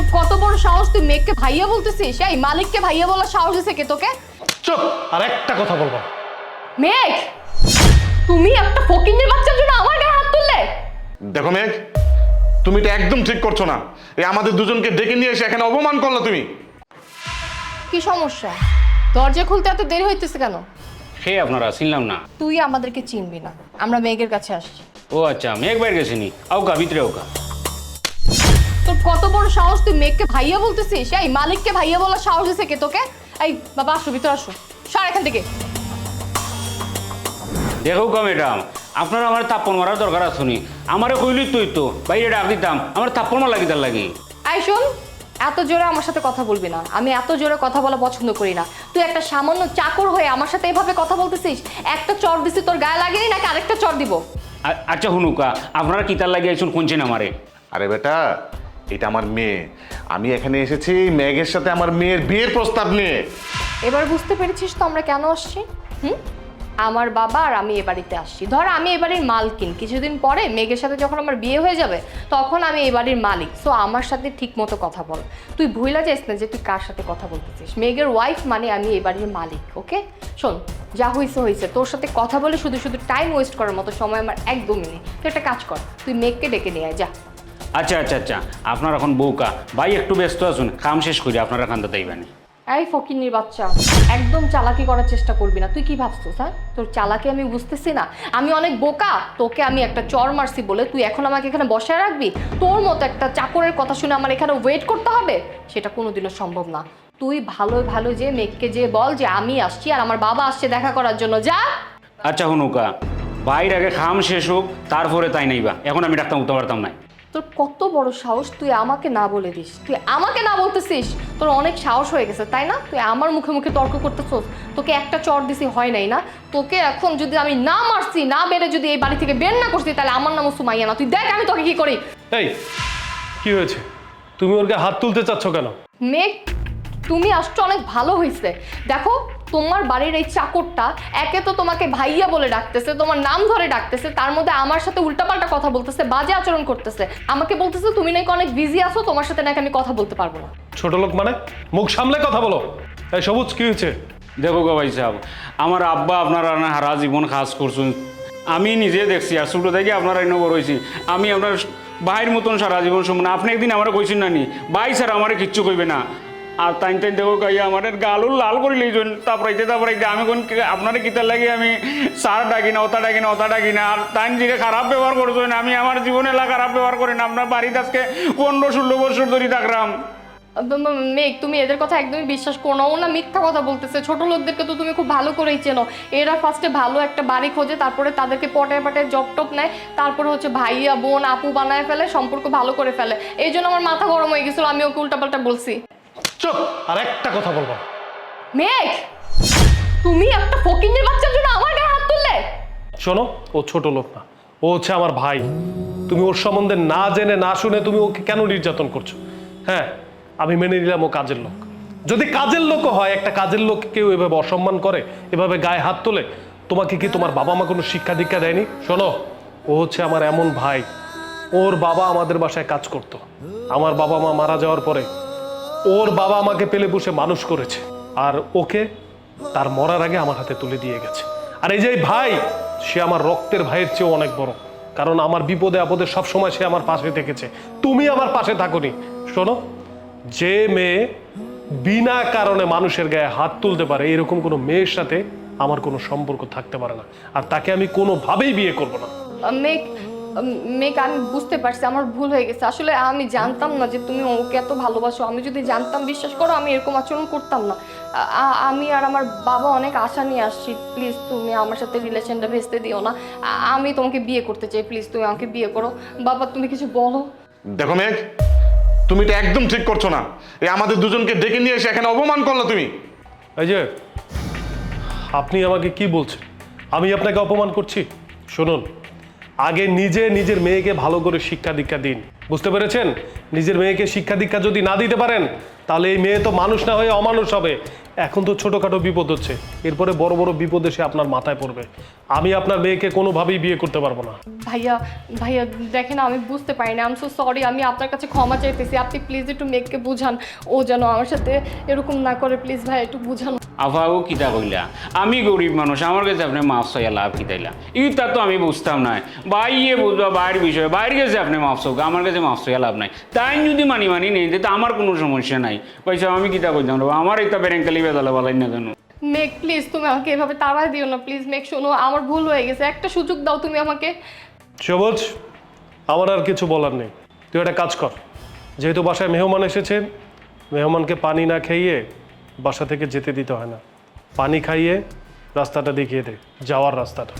তোর কত বড় সাহস, তুই মেঘকে ভাইয়া বলতেছিস? এই মালিককে ভাইয়া বলার সাহস দিছে কে তোকে? চুপ, আর একটা কথা বলবো না। মেঘ, তুমি একটা ফকিন্নির বাচ্চার জন্য আমার গায়ে হাত তুললে? দেখো মেঘ, তুমি এটা একদম ঠিক করছো না। এই আমাদের দুজনকে ডেকে নিয়ে এসে এখানে অপমান করলো তুমি। কি সমস্যা? দরজা খুলতে এত দেরি হইতেছে কেন? হে আপনারা চিনলাম না। তুই আমাদেরকে চিনবি না, আমরা মেঘের কাছে আসছি। ও আচ্ছা, মেঘ বাইরে গেছিনি। আউকা ভিতরে আউকা। তোর কত বড় সাহস, তুই মেঘকে ভাইয়া বলতেছিস? এই মালিককে ভাইয়া বলার সাহস দিছে কে তোকে? এই বাবা আসো, ভিতরে আসো, সর এখান থেকে। দেখো কা ম্যাডাম, আপনারা আমার থাপ্পড় মারার দরকার আসুনি। আমারে কইলি তুই তো বাইরে ডাক দিতাম, আমার থাপ্পড় মার লাগি তার লাগি। এই শোন, এত জোরে আমার সাথে কথা বলবি না। আমি এত জোরে কথা বলা পছন্দ করি না। তুই একটা সামান্য চাকর হয়ে আমার সাথে এভাবে কথা বলতেছিস? একটা চর দিছি তোর গায়ে লাগেনি নাকি আরেকটা চর দিব? আচ্ছা হুনুকা, আপনারা কি তার লাগি আইসুন কোনছেন আমারে? আরে বেটা, এটা আমার মেয়ে। আমি এখানে এসেছি মেঘের সাথে আমার মেয়ের বিয়ের প্রস্তাব নিয়ে। এবার বুঝতে পেরেছিস তো আমরা কেন আসছি? আমার বাবা আর আমি এ বাড়িতে আসছি। ধর আমি এ বাড়ির মালকিন, কিছুদিন পরে মেঘের সাথে যখন আমার বিয়ে হয়ে যাবে তখন আমি এ বাড়ির মালিক। সো আমার সাথে ঠিক মতো কথা বল। তুই ভুলে যাস না যে তুই কার সাথে কথা বলতেছিস। মেঘের ওয়াইফ মানে আমি এ বাড়ির মালিক, ওকে? শোন, যা হয়েছে হয়েছে। তোর সাথে কথা বলে শুধু শুধু টাইম ওয়েস্ট করার মতো সময় আমার একদমই নেই। তুই একটা কাজ কর, তুই মেঘকে ডেকে নিয়ে আয়, যা। আচ্ছা আচ্ছা আচ্ছা, আপনার এখন বউকা ভাই একটু ব্যস্ত আছুন, কাম শেষ করি আপনারা খান্দা তাইবানি। এই ফকিন্নির বাচ্চা, একদম চালাকি করার চেষ্টা করবি না। তুই কি ভাবছিস? হ্যাঁ, তোর চালাকি আমি বুঝতেছি না? আমি অনেক বোকা? তোকে আমি একটা চর মারছি বলে তুই এখন আমাকে এখানে বসায় রাখবি? তোর মতো একটা চাকরের কথা শুনে আমার এখানে ওয়েট করতে হবে? সেটা কোনোদিনও সম্ভব না। তুই ভালো ভালো যে মেঘকে যে বল যে আমি আসছি আর আমার বাবা আসছে দেখা করার জন্য, যা। আচ্ছা হুনুকা, বাইরে আগে খাম শেষ হোক, তারপরে তাই নাইবা। এখন আমি ডাক্তার উঠতে পারতাম না। তোর কত বড় সাহস, তুই আমাকে না বলে দিস? তুই আমাকে না বলতেছিস? তোর অনেক সাহস হয়ে গেছে তাই না? তুই আমার মুখে মুখে তর্ক করতেছিস। তোকে একটা চর দিছি হয় নাই না? তোকে এখন যদি আমি না মারছি, না বেড়ে যদি এই বাড়ি থেকে বের না করছি, তাহলে আমার নামও সুমাইয়া না। তুই দেখ আমি তোকে কি করি। এই, কি হয়েছে? তুমি ওর গায়ে হাত তুলতে চাচ্ছ কেন? মেঘ, তুমি আসছো অনেক ভালো হয়েছে। দেখো, তোমার বাড়ির এই চাকরটা একে তো তোমাকে ভাইয়া বলে ডাকতেছে, তোমার নাম ধরে ডাকতেছে, তার মধ্যে আমার সাথে উল্টাপাল্টা কথা বলতেছে, বাজে আচরণ করতেছে। আমাকে বলতেছে তুমি নাকি অনেক বিজি আছো, তোমার সাথে নাকি আমি কথা বলতে পারবো না। ছোট লোক মানে? মুখ সামলে কথা বলো। এই সবুজ, কি হয়েছে? দেখো গো ভাই সাহেব, আমার আব্বা আপনারা না হারা জীবন কাজ করছেন। আমি নিজে দেখছি আর ছোটো থেকে আপনারা এনে বড় হয়েছি। আমি আপনার ভাইয়ের মতন সারা জীবন সম্মান। আপনি একদিন আমার কইছেন না নি ভাই স্যার আমারে কিচ্ছু কইবে না। আর তাই তাই দেখো গাইয়া আমার গালও লাল করে লইছেন। তারপরে আমি কোন আপনারা কিতার লাগে আমি সার ডাকি না, ওটা ডাকি না, ওটা ডাকি না। আর তাই যে খারাপ ব্যবহার করছেন, আমি আমার জীবনে এলা খারাপ ব্যবহার করি না। আপনার বাড়িতে আজকে 15-16 বছর ধরে থাকলাম। মেঘ, তুমি এদের কথা একদমই বিশ্বাস করো না। ও না মিথ্যা কথা বলতেছে। ছোট লোকদেরকে তো তুমি খুব ভালো করেই চেনো। এরা ফার্স্টে ভালো একটা বাড়ি খোঁজে, তারপরে তাদেরকে পটায় পাটায় জব টপ নেয়, তারপরে হচ্ছে ভাইয়া বোন আপু বানায় ফেলে, সম্পর্ক ভালো করে ফেলে। এই জন্য আমার মাথা গরম হয়ে গেছিল, আমি ওকে উল্টাপাল্টা বলছি। চুপ, আর একটা কথা বলবো না। মেঘ, তুমি একটা ফকিন্নির বাচ্চার জন্য আমার গায়ে হাত তুললে? শোনো, ও ছোট লোক না, ও হচ্ছে আমার ভাই। তুমি ওর সম্বন্ধে না জেনে না শুনে তুমি ওকে কেন নির্যাতন করছো? হ্যাঁ, আমি মেনে নিলাম ও কাজের লোক। যদি কাজের লোকও হয়, একটা কাজের লোক কেউ এভাবে অসম্মান করে, এভাবে গায়ে হাত তোলে, তোমাকে কি তোমার বাবা মা কোনো শিক্ষা দীক্ষা দেয়নি? শোনো, ও হচ্ছে আমার এমন ভাই, ওর বাবা আমাদের বাসায় কাজ করতো। আমার বাবা মা মারা যাওয়ার পরে ওর বাবা আমাকে পেলে বসে মানুষ করেছে, আর ওকে তার মরার আগে আমার হাতে তুলে দিয়ে গেছে। আর এই যে ভাই, সে আমার রক্তের ভাইয়ের চেয়েও অনেক বড়, কারণ আমার বিপদে আপদে সবসময় সে আমার পাশে থেকেছে। তুমি আমার পাশে থাকোনি। শোনো, যে মেয়ে বিনা কারণে মানুষের গায়ে হাত তুলতে পারে, এরকম কোনো মেয়ের সাথে আমার কোনো সম্পর্ক থাকতে পারে না, আর তাকে আমি কোনোভাবেই বিয়ে করব না। মেঘ, মেঘ, আমি বুঝতে পারছি আমার ভুল হয়ে গেছে। আসলে আমি জানতাম না যে তুমি ওকে এত ভালোবাসো। আমি যদি জানতাম, বিশ্বাস করো, আমি এরকম আচরণ করতাম না। আমি আর আমার বাবা অনেক আশা নিয়ে আসছি। প্লিজ তুমি আমার সাথে রিলেশনটা ভেস্তে দিও না। আমি তোমাকে বিয়ে করতে চাই, প্লিজ তুমি আমাকে বিয়ে করো। বাবা তুমি কিছু বলো। দেখো মেঘ, তুমি এটা একদম ঠিক করছো না। এই আমাদের দুজনকে ডেকে নিয়ে এসে এখানে অপমান করলো তুমি। এই যে, আপনি আমাকে কি বলছেন? আমি আপনাকে অপমান করছি? শুনুন, আগে নিজে নিজের মেয়েকে ভালো করে শিক্ষা দীক্ষা দিন, বুঝতে পেরেছেন? নিজের মেয়েকে শিক্ষা দীক্ষা যদি না দিতে পারেন, তাহলে এই মেয়ে তো মানুষ না হয়ে অমানুষ হবে। এখন তো ছোটোখাটো বিপদ হচ্ছে, এরপরে বড় বড় বিপদ এসে আপনার মাথায় পড়বে। আমি আপনার মেয়েকে কোনোভাবেই বিয়ে করতে পারবো না। ভাইয়া ভাইয়া দেখেন আমি বুঝতে পারি না, আই এম সো সরি, আমি আপনার কাছে ক্ষমা চাইতেছি। আপনি প্লিজ একটু মেঘকে বুঝান, ও যেন আমার সাথে এরকম না করে, প্লিজ ভাই একটু বুঝান। আফাও কিতা কইলা, আমি গরিব মানুষ, আমার কাছে আপনি মাফ চাইয়া লাভ কিতাইলা, ইটা তো আমি বুঝতাম না। বাইয়ে বুঝবা বাইরের বিষয়, বাইরের কাছে আপনি মাফ চাওক, আমার কাছে মাফ চাইয়া লাভ নাই। তাই যদি মানি নেই তো আমার কোনো সমস্যা নাই। পয়সা আমি কিতা কইতাম, আমার এটা বেরেঙ্কালি বেদালে বলাই না কেন। মেঘ প্লিজ তুমি আমাকে এভাবে তাড়া দিও না, প্লিজ মেঘ শোনো, আমার ভুল হয়ে গেছে, একটা সুযোগ দাও তুমি আমাকে। সবুজ, আমার আর কিছু বলার নেই। তুই একটা কাজ কর, যেহেতু বাসায় মেহমান এসেছেন, মেহমানকে পানি না খাইয়ে বাসা থেকে যেতে দিতে হয় না। পানি খাইয়ে রাস্তাটা দেখিয়ে দে, যাওয়ার রাস্তাটা।